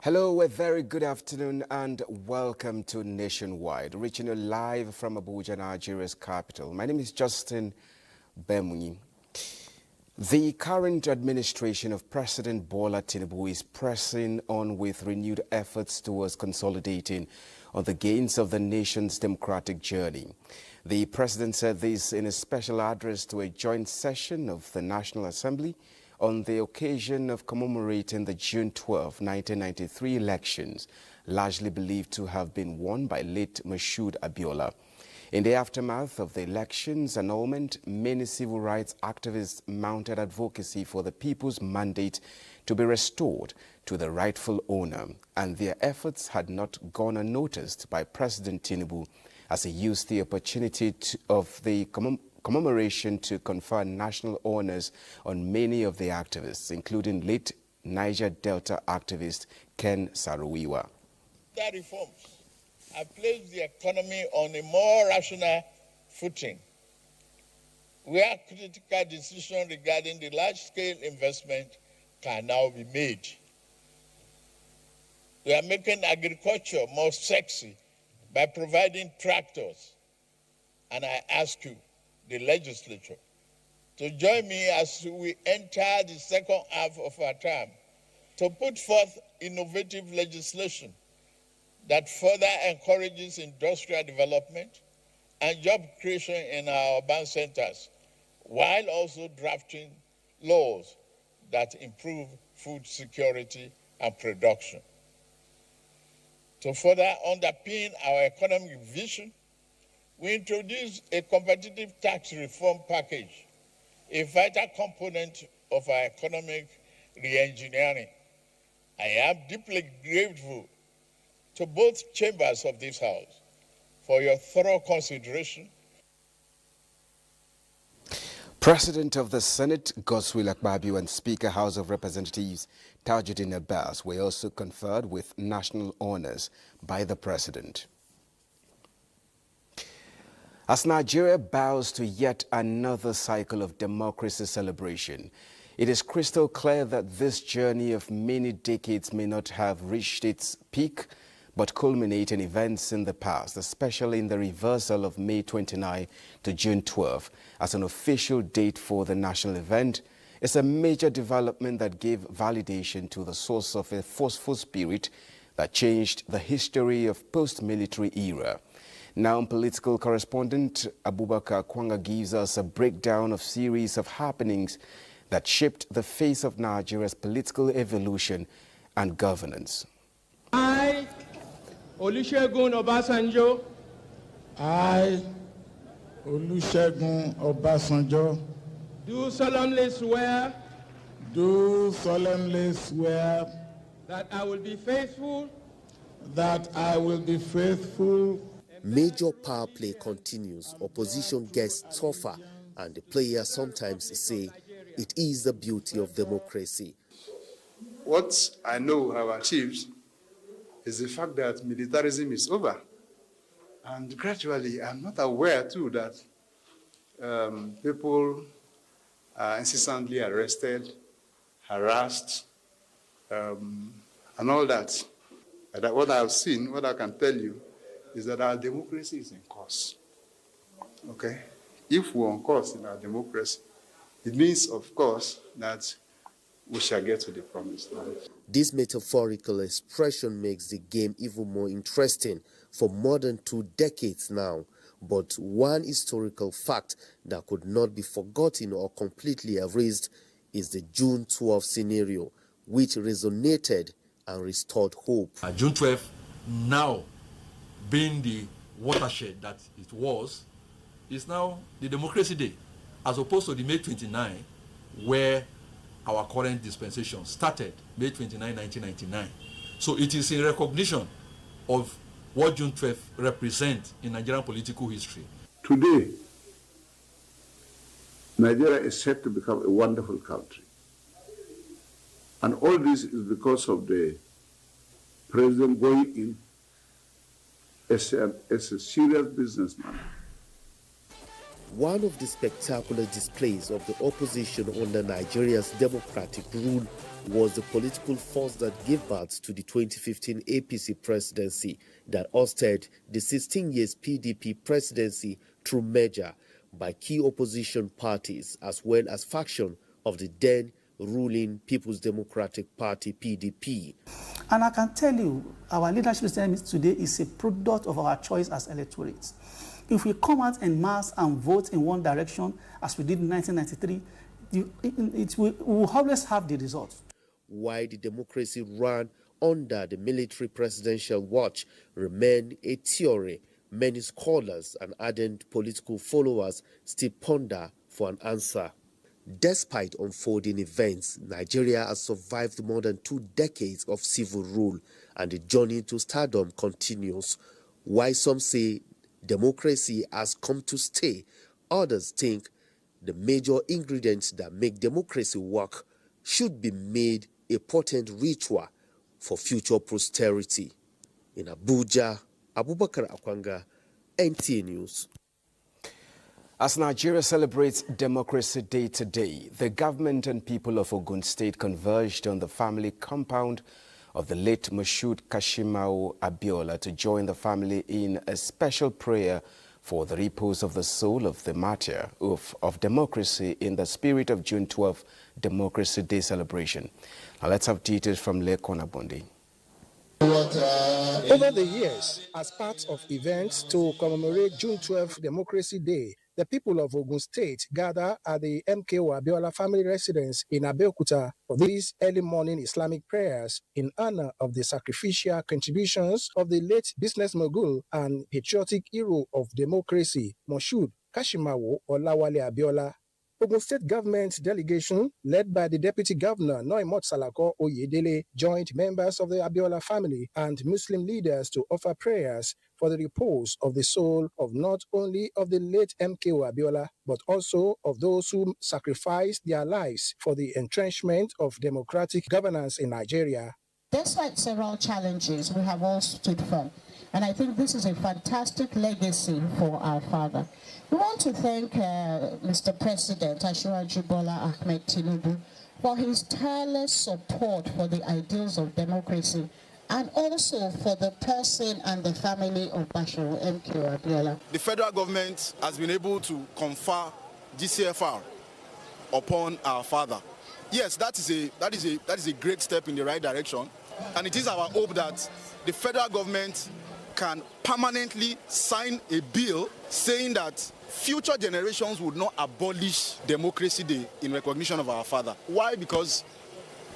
Hello, a very good afternoon and welcome to Nationwide, reaching you live from Abuja, Nigeria's capital. My name is Justin Bemunyi. The current administration of President Bola Tinubu is pressing on with renewed efforts towards consolidating on the gains of the nation's democratic journey. The president said this in a special address to a joint session of the National Assembly on the occasion of commemorating the June 12, 1993 elections, largely believed to have been won by late Moshood Abiola. In the aftermath of the election's annulment, many civil rights activists mounted advocacy for the people's mandate to be restored to the rightful owner, and their efforts had not gone unnoticed by President Tinubu as he used the opportunity of the commemoration to confer national honors on many of the activists, including late Niger Delta activist Ken Saro-Wiwa. The reforms have placed the economy on a more rational footing, where critical decisions regarding the large-scale investment can now be made. We are making agriculture more sexy by providing tractors, and I ask you, the legislature, to join me as we enter the second half of our term to put forth innovative legislation that further encourages industrial development and job creation in our urban centers, while also drafting laws that improve food security and production. To further underpin our economic vision, we introduced a competitive tax reform package, a vital component of our economic re-engineering. I am deeply grateful to both chambers of this House for your thorough consideration. President of the Senate, Godswill Akpabio, and Speaker, House of Representatives, Tajuddin Abbas, were also conferred with national honors by the President. As Nigeria bows to yet another cycle of democracy celebration, it is crystal clear that this journey of many decades may not have reached its peak, but culminate in events in the past, especially in the reversal of May 29 to June 12 as an official date for the national event. It's a major development that gave validation to the source of a forceful spirit that changed the history of post-military era. Now, political correspondent Abubakar Kwanga gives us a breakdown of series of happenings that shaped the face of Nigeria's political evolution and governance. I, Olusegun Obasanjo. I, Olusegun Obasanjo. Do solemnly swear. Do solemnly swear. That I will be faithful. That I will be faithful. Major power play continues, opposition gets tougher, and the players sometimes say it is the beauty of democracy. What I know have achieved is the fact that militarism is over. And gradually, I'm not aware too that people are incessantly arrested, harassed, and all that. And what I've seen, what I can tell you, is that our democracy is in course. Okay? If we're on course in our democracy, it means, of course, that we shall get to the promised land. This metaphorical expression makes the game even more interesting for more than 2 decades now. But one historical fact that could not be forgotten or completely erased is the June 12 scenario, which resonated and restored hope. June 12 now being the watershed that it was, is now the Democracy Day, as opposed to the May 29, where our current dispensation started May 29, 1999. So it is in recognition of what June 12th represents in Nigerian political history. Today, Nigeria is set to become a wonderful country. And all this is because of the president going in as a serious businessman. One of the spectacular displays of the opposition under Nigeria's democratic rule was the political force that gave birth to the 2015 APC presidency that ousted the 16 years PDP presidency through merger by key opposition parties as well as faction of the then ruling People's Democratic Party, PDP. And I can tell you, our leadership system today is a product of our choice as electorates. If we come out en masse and vote in one direction, as we did in 1993, we will always have the results. Why the democracy ran under the military presidential watch remained a theory many scholars and ardent political followers still ponder for an answer. Despite unfolding events, Nigeria has survived more than 2 decades of civil rule, and the journey to stardom continues. While some say democracy has come to stay, others think the major ingredients that make democracy work should be made a potent ritual for future posterity. In Abuja, Abubakar Akwanga, NTA News. As Nigeria celebrates Democracy Day today, the government and people of Ogun State converged on the family compound of the late Moshood Kashimao Abiola to join the family in a special prayer for the repose of the soul of the martyr of democracy in the spirit of June 12 Democracy Day celebration. Now let's have details from Lekon Abundi. Over the years, as part of events to commemorate June 12 Democracy Day, the people of Ogun State gather at the MKO Abiola family residence in Abeokuta for these early morning Islamic prayers in honor of the sacrificial contributions of the late business mogul and patriotic hero of democracy, Moshood Kashimawo Olawale Abiola. Ogun State government delegation, led by the Deputy Governor Noimot Salako Oyedele, joined members of the Abiola family and Muslim leaders to offer prayers for the repose of the soul of not only of the late MKO Abiola, but also of those who sacrificed their lives for the entrenchment of democratic governance in Nigeria. Despite several challenges, we have all stood firm. And I think this is a fantastic legacy for our father. We want to thank Mr. President Asiwaju Bola Ahmed Tinubu for his tireless support for the ideals of democracy and also for the person and the family of Bashir MKO Abiola. The federal government has been able to confer GCFR upon our father. Yes, that is a great step in the right direction, and it is our hope that the federal government can permanently sign a bill saying that future generations would not abolish Democracy Day in recognition of our father. Why? Because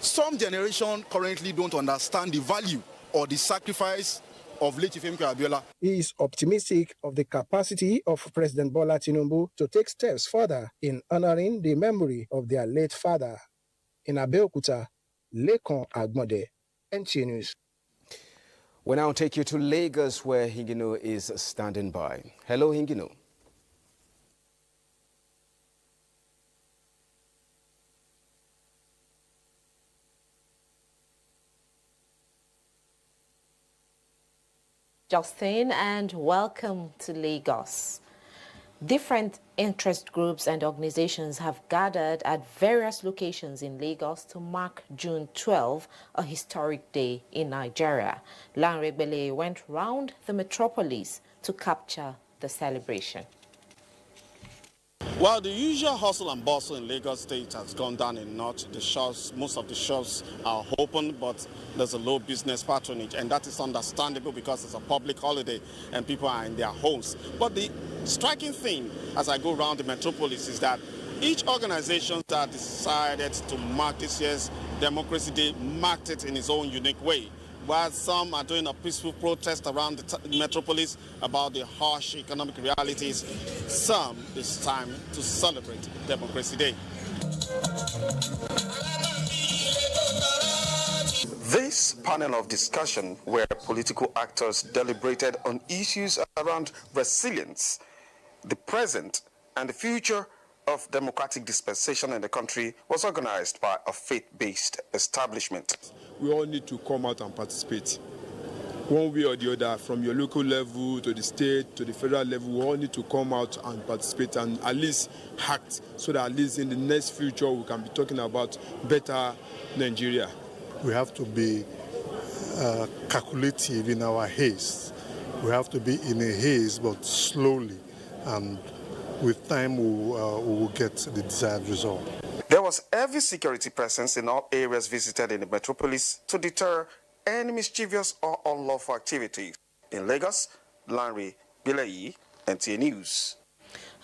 some generation currently don't understand the value or the sacrifice of late MKO Abiola. He is optimistic of the capacity of President Bola Tinubu to take steps further in honoring the memory of their late father. In Abeokuta, Lekon Agbonde, NTA News. We now take you to Lagos, where Hingino is standing by. Hello, Hingino. Justin, and welcome to Lagos. Different interest groups and organizations have gathered at various locations in Lagos to mark June 12, a historic day in Nigeria. Lanre went round the metropolis to capture the celebration. Well, the usual hustle and bustle in Lagos State has gone down a notch. The shops, most of the shops are open, but there's a low business patronage, and that is understandable because it's a public holiday and people are in their homes. But the striking thing as I go around the metropolis is that each organization that decided to mark this year's Democracy Day marked it in its own unique way. While some are doing a peaceful protest around the metropolis about the harsh economic realities, some it's time to celebrate Democracy Day. this panel of discussion, where political actors deliberated on issues around resilience, the present and the future of democratic dispensation in the country, was organized by a faith-based establishment. We all need to come out and participate. One way or the other, from your local level to the state to the federal level, we all need to come out and participate and at least act, so that at least in the next future we can be talking about better Nigeria. We have to be calculative in our haste. We have to be in a haste, but slowly, and with time we will get the desired result. There was heavy security presence in all areas visited in the metropolis to deter any mischievous or unlawful activities. In Lagos, Lanre Bilayi, NTA News.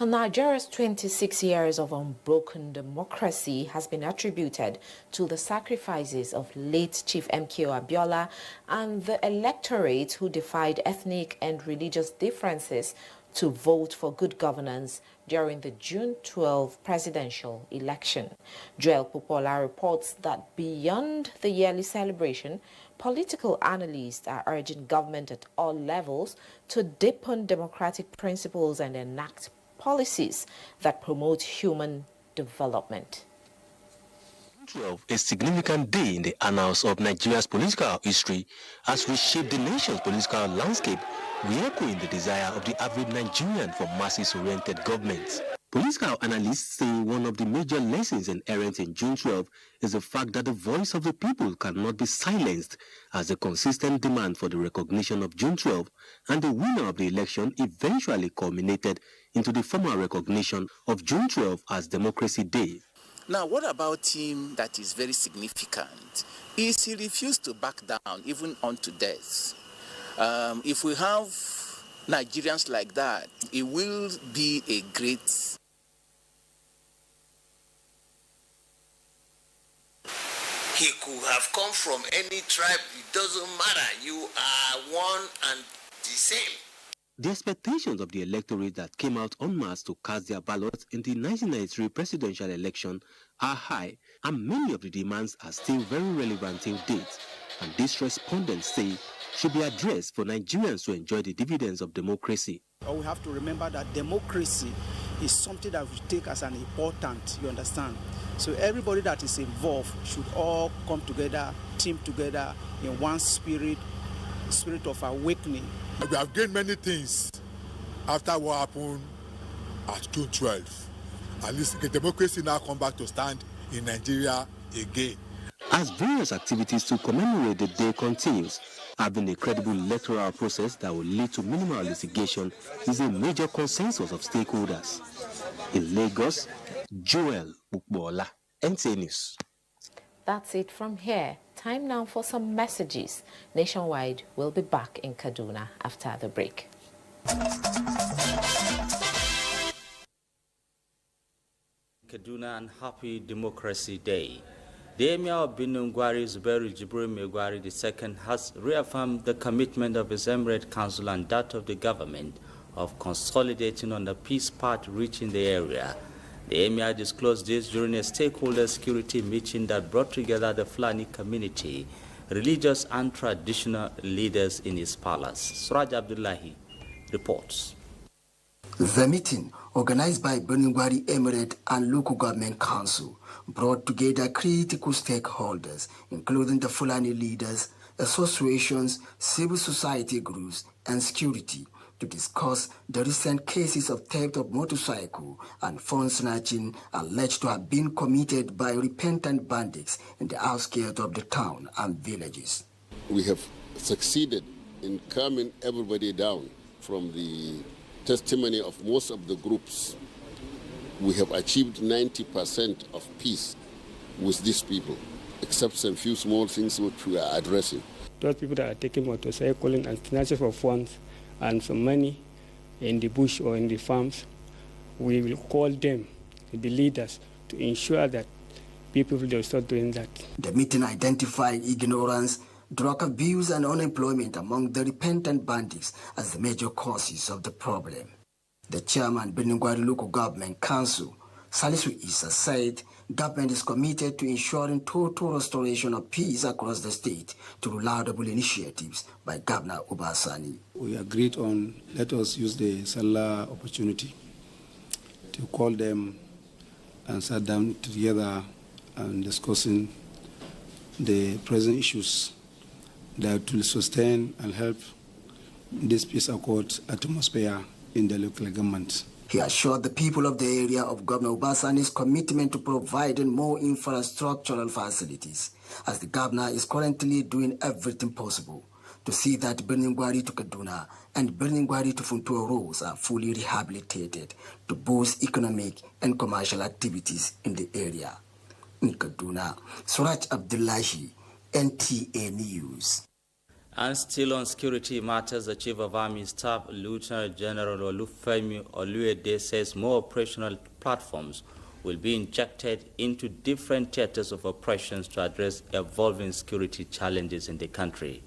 Nigeria's 26 years of unbroken democracy has been attributed to the sacrifices of late Chief MKO Abiola and the electorate who defied ethnic and religious differences to vote for good governance during the June 12 presidential election. Joel Popola reports that beyond the yearly celebration, political analysts are urging government at all levels to deepen democratic principles and enact policies that promote human development. 12, a significant day in the annals of Nigeria's political history, as we shape the nation's political landscape, we echo in the desire of the average Nigerian for masses-oriented governments. Political analysts say one of the major lessons inherent in June 12 is the fact that the voice of the people cannot be silenced, as the consistent demand for the recognition of June 12 and the winner of the election eventually culminated into the formal recognition of June 12 as Democracy Day. Now, what about him that is very significant is he refused to back down even unto death. If we have Nigerians like that, it will be a great... He could have come from any tribe. It doesn't matter. You are one and the same. The expectations of the electorate that came out en masse to cast their ballots in the 1993 presidential election are high, and many of the demands are still very relevant till date, and these respondents say should be addressed for Nigerians to enjoy the dividends of democracy. We have to remember that democracy is something that we take as an important, you understand? So everybody that is involved should all come together, team together in one spirit of awakening. We have gained many things after what happened at June 12. At least the democracy now come back to stand in Nigeria again. As various activities to commemorate the day continues, having a credible electoral process that will lead to minimal litigation is a major consensus of stakeholders. In Lagos, Joel Popola, NTA News. That's it from here. Time now for some messages. Nationwide will be back in Kaduna after the break. Kaduna and Happy Democracy Day. The Emir of Benin Gwari Zubairu Jibril Megwari II has reaffirmed the commitment of his Emirate Council and that of the government of consolidating on the peace path reaching the area. The Emir disclosed this during a stakeholder security meeting that brought together the Fulani community, religious and traditional leaders in his palace. Suraj Abdullahi reports. The meeting, organized by Benin Gwari Emirate and Local Government Council, brought together critical stakeholders, including the Fulani leaders, associations, civil society groups, and security, to discuss the recent cases of theft of motorcycle and phone snatching alleged to have been committed by repentant bandits in the outskirts of the town and villages. We have succeeded in calming everybody down. From the testimony of most of the groups, we have achieved 90% of peace with these people, except some few small things which we are addressing. Those people that are taking motorcycling and snatching for funds and some money in the bush or in the farms, we will call them, the leaders, to ensure that people will start doing that. The meeting identified ignorance, drug abuse, and unemployment among the repentant bandits as the major causes of the problem. The chairman, Benin Gwari Local Government Council, Salisu Issa, said Government is committed to ensuring total restoration of peace across the state through laudable initiatives by Governor Obasani. We agreed on, let us use the Salah opportunity to call them and sit down together and discussing the present issues that will sustain and help this peace accord atmosphere in the local government. He assured the people of the area of Governor Obasani's commitment to providing more infrastructural facilities, as the governor is currently doing everything possible to see that Birnin Gwari to Kaduna and Birnin Gwari to Funtua roads are fully rehabilitated to boost economic and commercial activities in the area. In Kaduna, Suraj Abdullahi, NTA News. And still on security matters, the Chief of Army Staff, Lieutenant General Olufemi Oluede, says more operational platforms will be injected into different theaters of operations to address evolving security challenges in the country.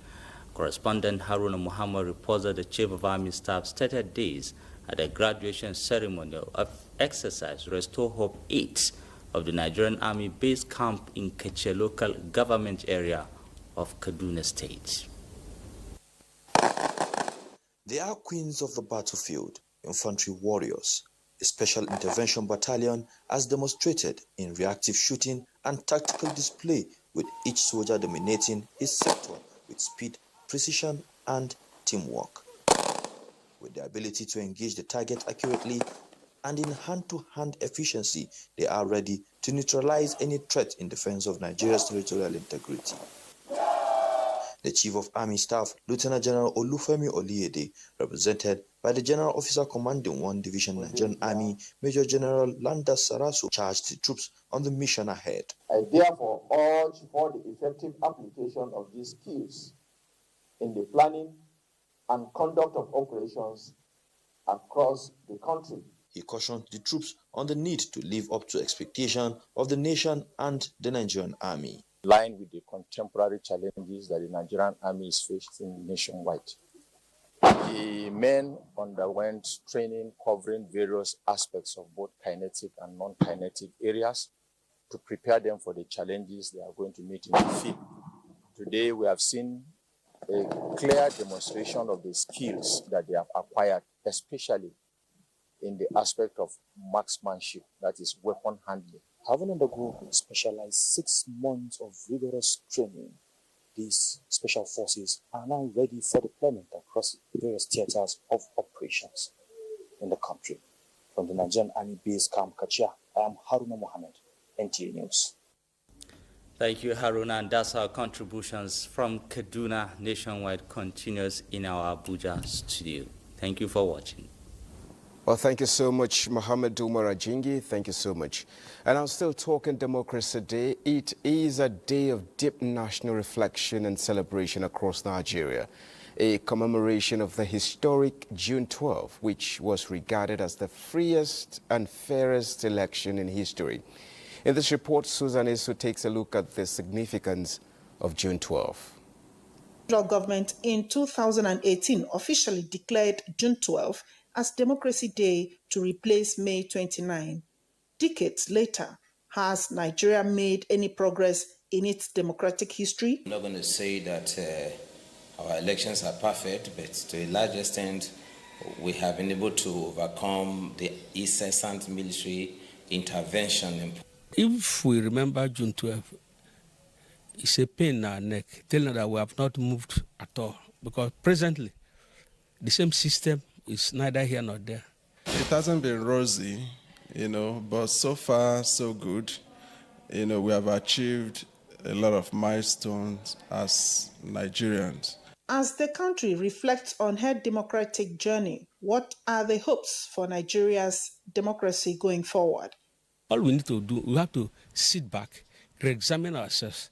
Correspondent Haruna Muhammad reports that the Chief of Army Staff stated this at a graduation ceremony of exercise Restore Hope 8 of the Nigerian Army base camp in Keche local government area of Kaduna State. They are queens of the battlefield, infantry warriors, a special intervention battalion as demonstrated in reactive shooting and tactical display, with each soldier dominating his sector with speed, precision, and teamwork. With the ability to engage the target accurately and in hand-to-hand efficiency, they are ready to neutralize any threat in defense of Nigeria's territorial integrity. The Chief of Army Staff, Lieutenant General Olufemi Oluede, represented by the General Officer Commanding 1 Division Nigerian Army, Major General Landa Sarasu, charged the troops on the mission ahead. I therefore urge for the effective application of these skills in the planning and conduct of operations across the country. He cautioned the troops on the need to live up to expectation of the nation and the Nigerian Army. Line with the contemporary challenges that the Nigerian Army is facing nationwide. The men underwent training covering various aspects of both kinetic and non-kinetic areas to prepare them for the challenges they are going to meet in the field. Today we have seen a clear demonstration of the skills that they have acquired, especially in the aspect of marksmanship, that is weapon handling. Having undergone specialized 6 months of rigorous training, these special forces are now ready for deployment across various theaters of operations in the country. From the Nigerian Army Base Camp Kachia, I am Haruna Mohammed, NTA News. Thank you, Haruna, and that's our contributions from Kaduna Nationwide continues in our Abuja studio. Thank you for watching. Well, thank you so much, Mohammed Umar Ajingi. Thank you so much. And I'm still talking Democracy Day. It is a day of deep national reflection and celebration across Nigeria, a commemoration of the historic June 12, which was regarded as the freest and fairest election in history. In this report, Susan Isu takes a look at the significance of June 12. The federal government in 2018 officially declared June 12 as Democracy Day to replace May 29. Decades later, has Nigeria made any progress in its democratic history? I'm not going to say that our elections are perfect, but to a large extent, we have been able to overcome the incessant military intervention. If we remember June 12, it's a pain in our neck, telling us that we have not moved at all, because presently, the same system is neither here nor there. It hasn't been rosy, but so far, so good. We have achieved a lot of milestones as Nigerians. As the country reflects on her democratic journey, what are the hopes for Nigeria's democracy going forward? All we need to do, we have to sit back, re-examine ourselves,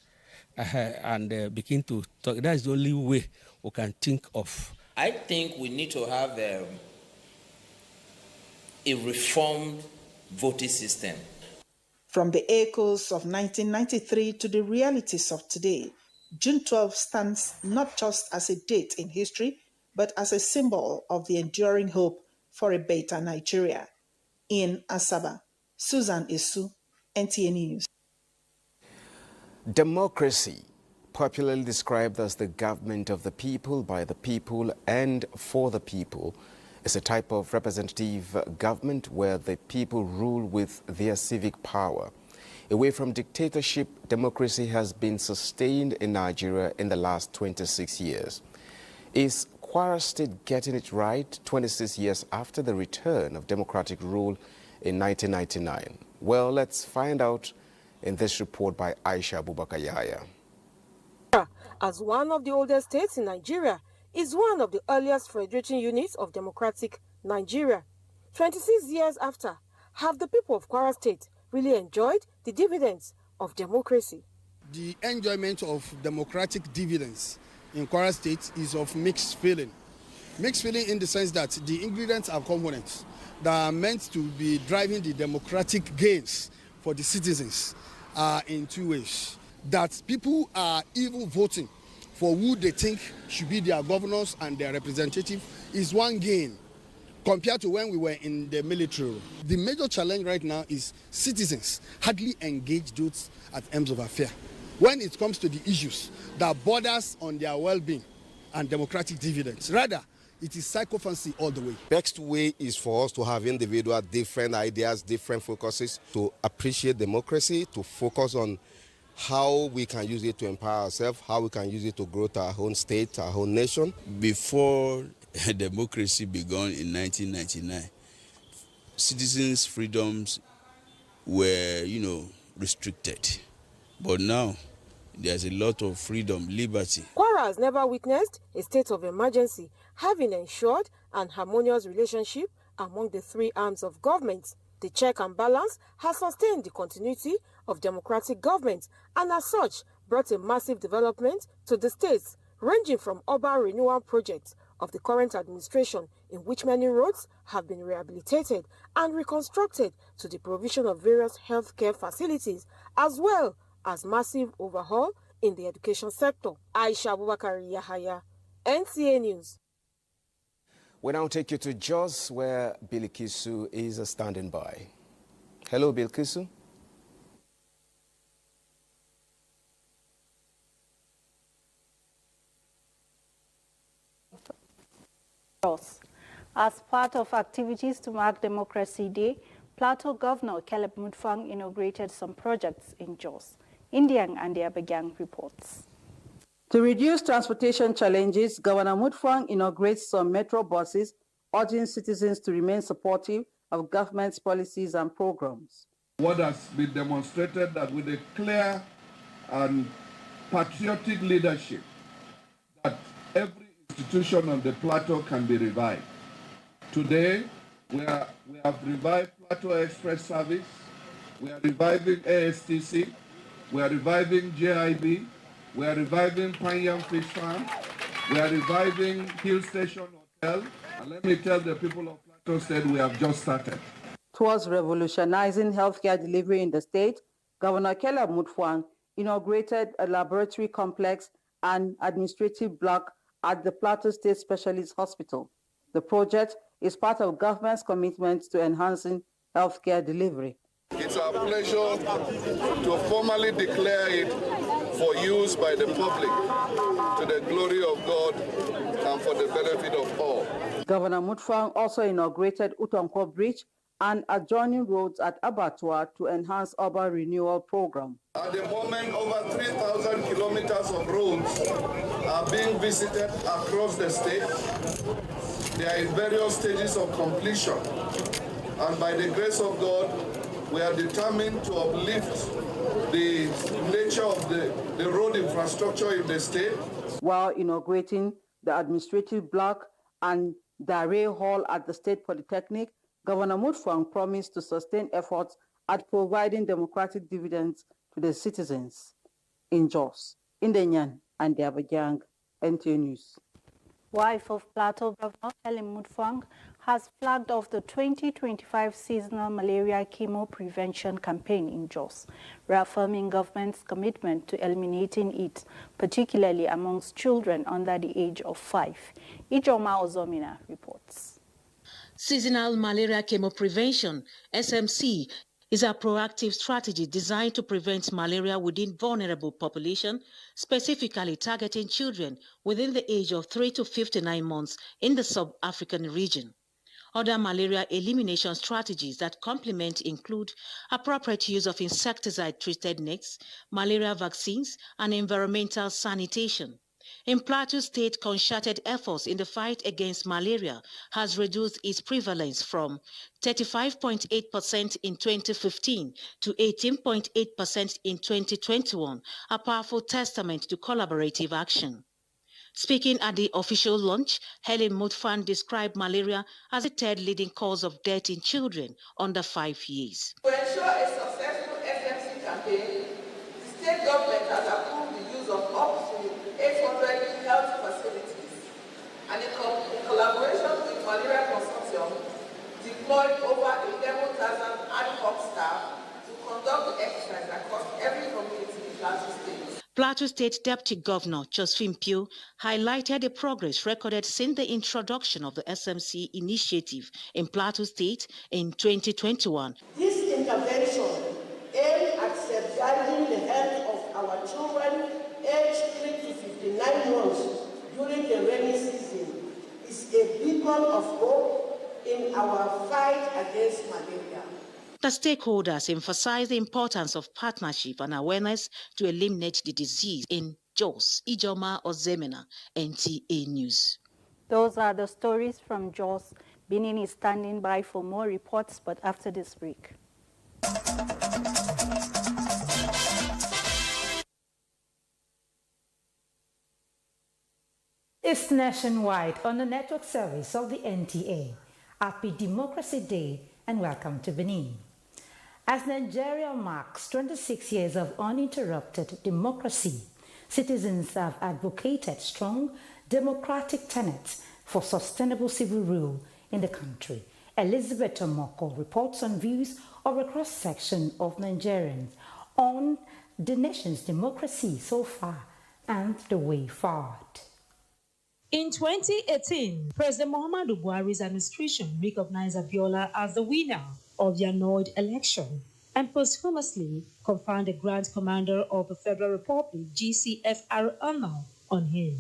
and begin to talk. That's the only way we can think of. I think we need to have a reformed voting system. From the echoes of 1993 to the realities of today, June 12 stands not just as a date in history, but as a symbol of the enduring hope for a better Nigeria. In Asaba, Susan Isu, NTA News. Democracy, popularly described as the government of the people, by the people, and for the people, is a type of representative government where the people rule with their civic power. Away from dictatorship, democracy has been sustained in Nigeria in the last 26 years. Is Kwara State getting it right 26 years after the return of democratic rule in 1999? Well, let's find out in this report by Aisha Abubakar Yahya. As one of the oldest states in Nigeria, is one of the earliest federating units of democratic Nigeria. 26 years after, have the people of Kwara State really enjoyed the dividends of democracy? The enjoyment of democratic dividends in Kwara State is of mixed feeling. Mixed feeling in the sense that the ingredients and components that are meant to be driving the democratic gains for the citizens are in two ways. That people are even voting for who they think should be their governors and their representative is one gain compared to when we were in the military. The major challenge right now is citizens hardly engage those at ends of affair when it comes to the issues that borders on their well-being and democratic dividends. Rather, it is psychophancy all the way. Best way is for us to have individual different ideas, different focuses, to appreciate democracy, to focus on how we can use it to empower ourselves, how we can use it to grow to our own state, our own nation. Before democracy began in 1999, citizens' freedoms were, restricted. But now, there's a lot of freedom, liberty. Kwara has never witnessed a state of emergency, having ensured an harmonious relationship among the three arms of government. The check and balance has sustained the continuity of democratic government and as such brought a massive development to the states, ranging from urban renewal projects of the current administration, in which many roads have been rehabilitated and reconstructed, to the provision of various healthcare facilities, as well as massive overhaul in the education sector. Aisha Abubakar Yahya, NTA News. We now take you to Jos, where Bilikisu is standing by. Hello, Bilikisu. As part of activities to mark Democracy Day, Plateau Governor Caleb Mutfwang inaugurated some projects in Jos. Indian and Abuja reports. To reduce transportation challenges, Governor Mutfwang inaugurates some metro buses, urging citizens to remain supportive of government's policies and programs. What has been demonstrated that with a clear and patriotic leadership, that every institution on the plateau can be revived. Today, we have revived Plateau Express Service, we are reviving ASTC, we are reviving JIB, we are reviving Panyam Fish Farm, we are reviving Hill Station Hotel, and let me tell the people of Plateau State we have just started. Towards revolutionizing healthcare delivery in the state, Governor Caleb Mutfwang inaugurated a laboratory complex and administrative block at the Plateau State Specialist Hospital. The project is part of government's commitment to enhancing healthcare delivery. It's our pleasure to formally declare it for use by the public to the glory of God and for the benefit of all. Governor Mutfwang also inaugurated Utonko Bridge and adjoining roads at Abattoir to enhance urban renewal program. At the moment, over 3,000 kilometers of roads are being visited across the state. They are in various stages of completion. And by the grace of God, we are determined to uplift the nature of the road infrastructure in the state. While inaugurating the administrative block and the array hall at the State Polytechnic, Governor Mutfwang promised to sustain efforts at providing democratic dividends to the citizens in Jos, Indenyan, and the Abuja, NTA News. Wife of Plateau Governor Caleb Mutfwang has flagged off the 2025 seasonal malaria chemo prevention campaign in Jos, reaffirming government's commitment to eliminating it, particularly amongst children under the age of 5. Ijoma Ozomina reports. Seasonal malaria chemo prevention, SMC, is a proactive strategy designed to prevent malaria within vulnerable population, specifically targeting children within the age of 3 to 59 months in the sub-African region. Other malaria elimination strategies that complement include appropriate use of insecticide-treated nets, malaria vaccines, and environmental sanitation. In Plateau State, concerted efforts in the fight against malaria has reduced its prevalence from 35.8% in 2015 to 18.8% in 2021, a powerful testament to collaborative action. Speaking at the official launch, Helen Mutfan described malaria as the third leading cause of death in children under 5 years. To ensure a successful SMC campaign, the state government has approved the use of up to 800 health facilities and in collaboration with Malaria Consortium, deployed over 11,000 ad hoc staff to conduct the exercise across every community in Plateau State. Plateau State Deputy Governor Josephine Pugh highlighted the progress recorded since the introduction of the SMC initiative in Plateau State in 2021. This intervention aimed at safeguarding the health of our children aged 3 to 59 months during the rainy season is a beacon of hope in our fight against malaria. The stakeholders emphasized the importance of partnership and awareness to eliminate the disease in Jos. Ijoma Ozemena, NTA News. Those are the stories from Jos. Benin is standing by for more reports, but after this break. It's nationwide on the network service of the NTA. Happy Democracy Day and welcome to Benin. As Nigeria marks 26 years of uninterrupted democracy, citizens have advocated strong democratic tenets for sustainable civil rule in the country. Elizabeth Omoko reports on views of a cross-section of Nigerians on the nation's democracy so far and the way forward. In 2018, President Muhammadu Buhari's administration recognized Abiola as the winner of the annulled election and posthumously conferred the Grand Commander of the Federal Republic, GCFR, honor on him.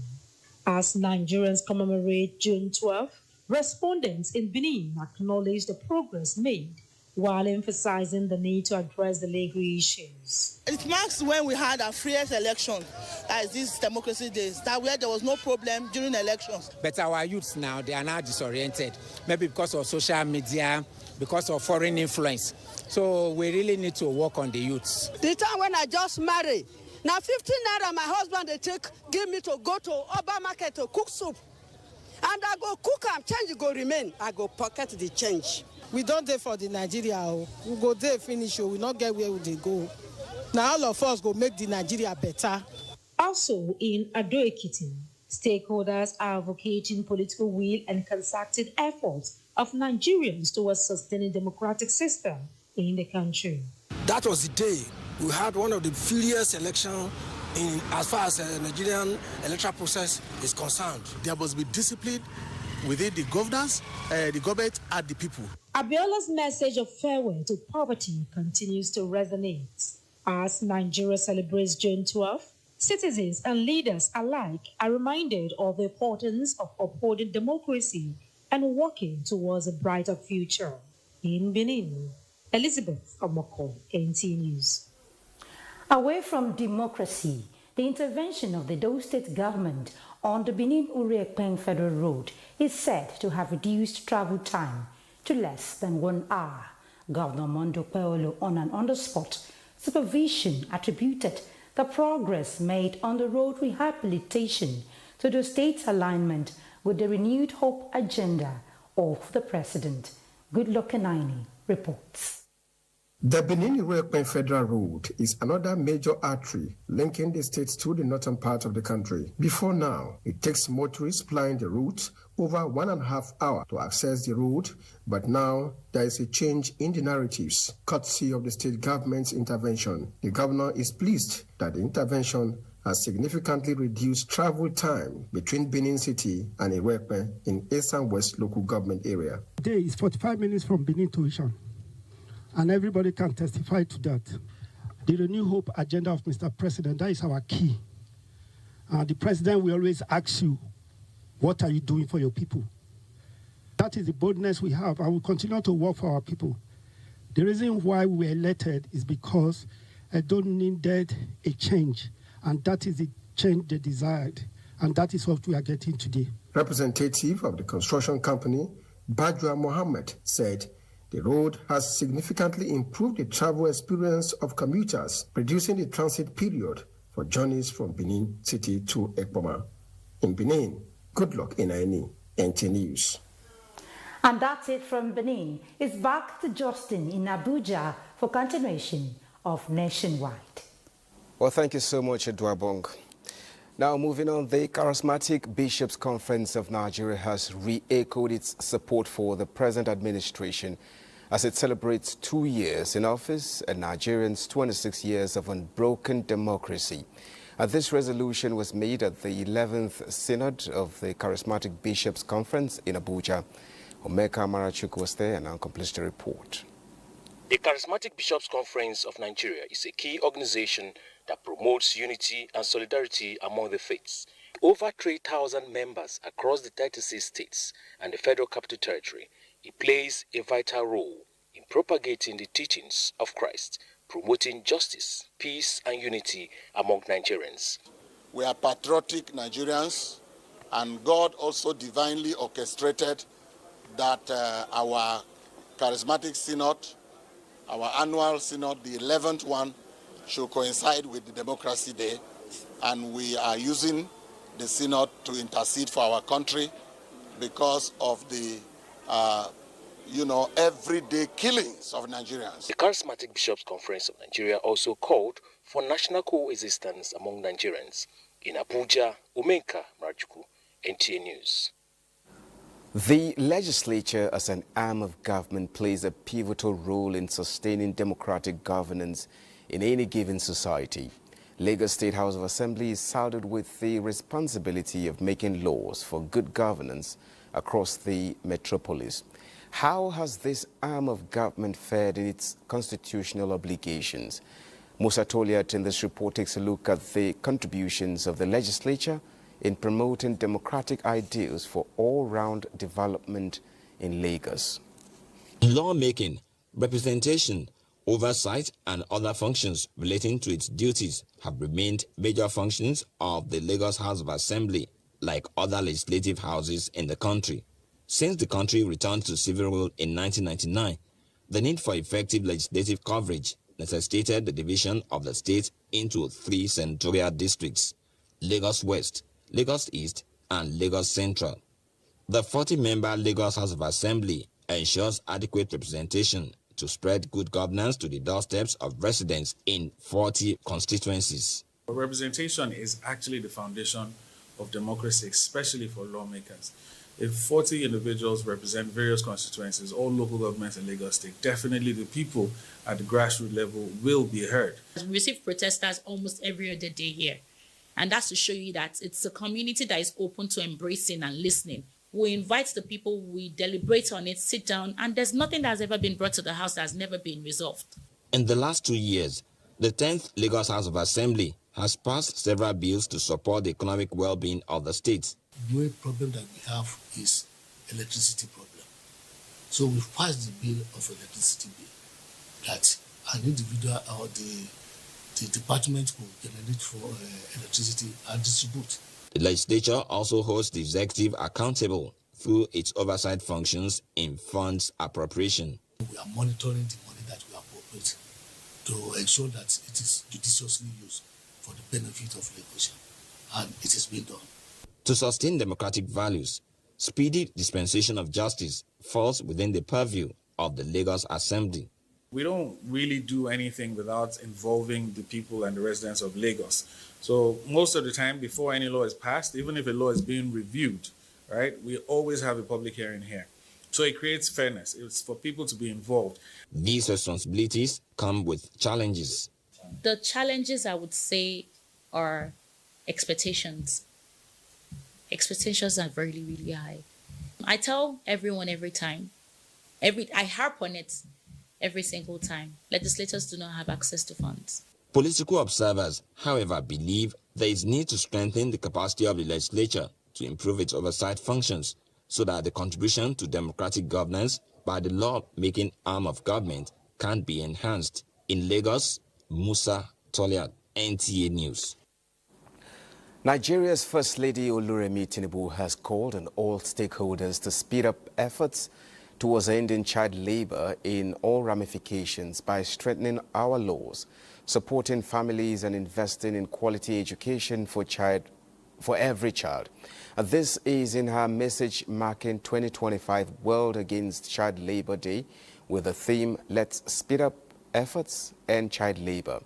As Nigerians commemorate June 12, respondents in Benin acknowledged the progress made while emphasizing the need to address the legal issues. It marks when we had our freest election, as these democracy days, that where there was no problem during elections. But our youths now, they are now disoriented, maybe because of social media, because of foreign influence. So we really need to work on the youths. The time when I just married, now 15 naira my husband they give me to go to Oba market to cook soup. And I go cook and change go remain. I go pocket the change. We don't dey for the Nigeria. We go there finish. We not get where they go. Now all of us go make the Nigeria better. Also in Ado-Ekiti, stakeholders are advocating political will and concerted efforts of Nigerians towards sustaining democratic system in the country. That was the day we had one of the fiercest elections in as far as the Nigerian electoral process is concerned. There must be discipline within the governance, the government, and the people. Abiola's message of farewell to poverty continues to resonate. As Nigeria celebrates June 12, citizens and leaders alike are reminded of the importance of upholding democracy and working towards a brighter future. In Benin, Elizabeth Omoko, NT News. Away from democracy, the intervention of the Edo State government on the Benin-Uri-Ekpeng Federal Road is said to have reduced travel time to less than 1 hour. Governor Mondo Peolo, on an on-the-spot supervision, attributed the progress made on the road rehabilitation to the state's alignment with the renewed hope agenda of the president. Goodluck Enaini reports. The Benin-Uri-Ekpeng Federal Road is another major artery linking the states to the northern part of the country. Before now, it takes motorists plying the route over 1.5 hours to access the road, but now there is a change in the narratives, courtesy of the state government's intervention. The governor is pleased that the intervention has significantly reduced travel time between Benin City and Uri-Ekpeng in East and West local government area. Today is 45 minutes from Benin to Ishan. and everybody can testify to that. The Renew Hope agenda of Mr. President, that is our key. The President will always ask you, what are you doing for your people? That is the boldness we have, and we continue to work for our people. The reason why we were elected is because Edo needed a change, and that is the change they desired, and that is what we are getting today. Representative of the construction company, Bajwa Mohammed, said the road has significantly improved the travel experience of commuters, reducing the transit period for journeys from Benin City to Ekpoma. In Benin, Goodluck Inaini, NTA News. And that's it from Benin. It's back to Justin in Abuja for continuation of Nationwide. Well, thank you so much, Edwabong. Now, moving on, the Charismatic Bishops' Conference of Nigeria has re-echoed its support for the present administration as it celebrates 2 years in office and Nigerians' 26 years of unbroken democracy. This resolution was made at the 11th Synod of the Charismatic Bishops' Conference in Abuja. Omeka Marachuk was there and now completes the report. The Charismatic Bishops' Conference of Nigeria is a key organization that promotes unity and solidarity among the faiths. Over 3,000 members across the 36 states and the Federal Capital Territory, it plays a vital role in propagating the teachings of Christ, promoting justice, peace, and unity among Nigerians. We are patriotic Nigerians, and God also divinely orchestrated that our Charismatic Synod, our annual synod, the 11th one, should coincide with the Democracy Day, and we are using the synod to intercede for our country because of the, everyday killings of Nigerians. The Charismatic Bishops' Conference of Nigeria also called for national coexistence among Nigerians. In Abuja, Omenka Marachuku, NTA News. The legislature, as an arm of government, plays a pivotal role in sustaining democratic governance in any given society. Lagos State House of Assembly is saddled with the responsibility of making laws for good governance across the metropolis. How has this arm of government fared in its constitutional obligations? Musa Toliat in this report takes a look at the contributions of the legislature in promoting democratic ideals for all-round development in Lagos. Lawmaking, representation, oversight and other functions relating to its duties have remained major functions of the Lagos House of Assembly, like other legislative houses in the country. Since the country returned to civil rule in 1999, the need for effective legislative coverage necessitated the division of the state into 3 senatorial districts: Lagos West, Lagos East, and Lagos Central. The 40-member Lagos House of Assembly ensures adequate representation to spread good governance to the doorsteps of residents in 40 constituencies. Representation is actually the foundation of democracy, especially for lawmakers. If 40 individuals represent various constituencies, all local governments in Lagos State, definitely the people at the grassroots level will be heard. We receive protesters almost every other day here. And that's to show you that it's a community that is open to embracing and listening. We invite the people, we deliberate on it, sit down, and there's nothing that's ever been brought to the House that has never been resolved. In the last 2 years, the 10th Lagos House of Assembly has passed several bills to support the economic well-being of the state. The main problem that we have is electricity problem. So we've passed the bill of electricity bill that an individual or the department will generate for electricity and distribute. The legislature also holds the executive accountable through its oversight functions in funds appropriation. We are monitoring the money that we appropriate to ensure that it is judiciously used for the benefit of Lagos, and it is being done. To sustain democratic values, speedy dispensation of justice falls within the purview of the Lagos Assembly. We don't really do anything without involving the people and the residents of Lagos. So most of the time, before any law is passed, even if a law is being reviewed, right, we always have a public hearing here. So it creates fairness. It's for people to be involved. These responsibilities come with challenges. The challenges, I would say, are expectations. Expectations are really, really high. I tell everyone every time, I harp on it, every single time. Legislators do not have access to funds. Political observers, however, believe there is need to strengthen the capacity of the legislature to improve its oversight functions so that the contribution to democratic governance by the law-making arm of government can be enhanced. In Lagos, Musa Toliat, NTA News. Nigeria's First Lady Oluremi Tinubu has called on all stakeholders to speed up efforts towards ending child labor in all ramifications by strengthening our laws, supporting families and investing in quality education for every child. This is in her message marking 2025 World Against Child Labor Day with the theme, Let's Speed Up Efforts End Child Labor,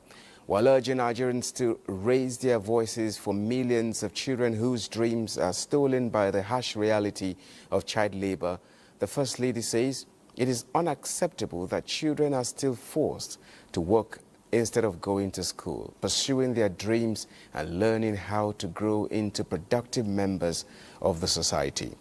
while urging Nigerians to raise their voices for millions of children whose dreams are stolen by the harsh reality of child labor. The First Lady says it is unacceptable that children are still forced to work instead of going to school, pursuing their dreams and learning how to grow into productive members of the society.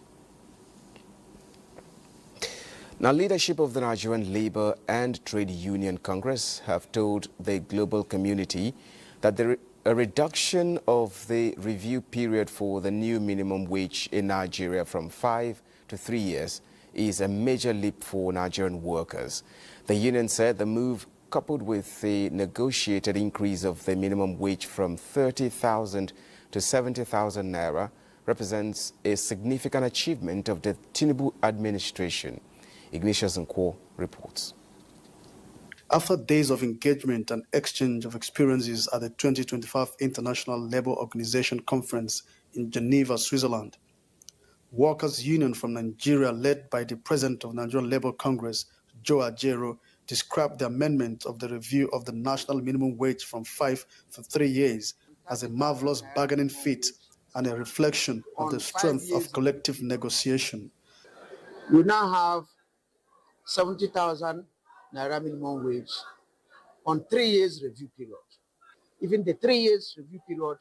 Now, leadership of the Nigerian Labour and Trade Union Congress have told the global community that a reduction of the review period for the new minimum wage in Nigeria from 5 to 3 years is a major leap for Nigerian workers. The union said the move, coupled with the negotiated increase of the minimum wage from 30,000 to 70,000 naira, represents a significant achievement of the Tinubu administration. Ignatius Nkwo reports. After days of engagement and exchange of experiences at the 2025 International Labour Organization Conference in Geneva, Switzerland, Workers' Union from Nigeria, led by the President of Nigerian Labour Congress, Joe Ajero, described the amendment of the review of the national minimum wage from 5 to 3 years as a marvelous bargaining feat and a reflection of the strength of collective negotiation. We now have 70,000 naira minimum wage on 3 years review period. Even the 3 years review period,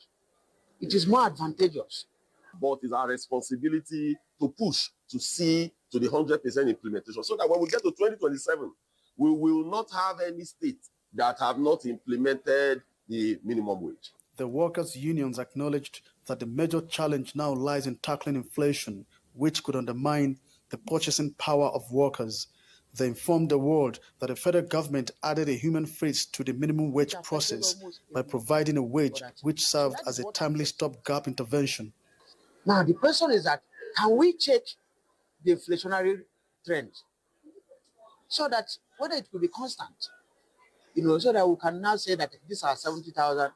it is more advantageous. But it's our responsibility to push to see to the 100% implementation so that when we get to 2027, we will not have any state that have not implemented the minimum wage. The workers' unions acknowledged that the major challenge now lies in tackling inflation, which could undermine the purchasing power of workers. They informed the world that the federal government added a human face to the minimum wage process by providing a wage which served as a timely stopgap intervention. Now, the question is that, can we check the inflationary trend so that whether it could be constant, so that we can now say that this are 70,000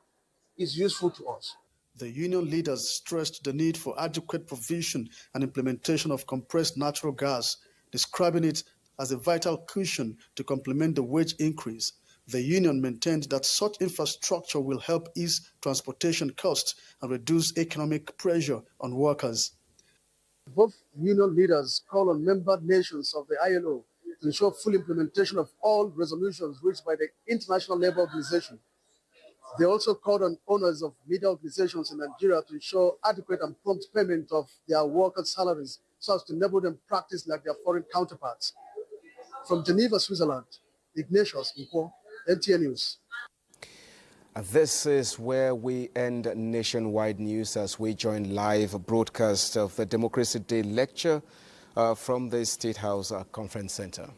is useful to us. The union leaders stressed the need for adequate provision and implementation of compressed natural gas, describing it as a vital cushion to complement the wage increase. The union maintained that such infrastructure will help ease transportation costs and reduce economic pressure on workers. Both union leaders call on member nations of the ILO to ensure full implementation of all resolutions reached by the International Labour Organization. They also called on owners of media organizations in Nigeria to ensure adequate and prompt payment of their workers' salaries so as to enable them practice like their foreign counterparts. From Geneva, Switzerland, Ignatius Nkwo, NTA News. This is where we end nationwide news as we join live broadcast of the Democracy Day lecture from the State House Conference Center.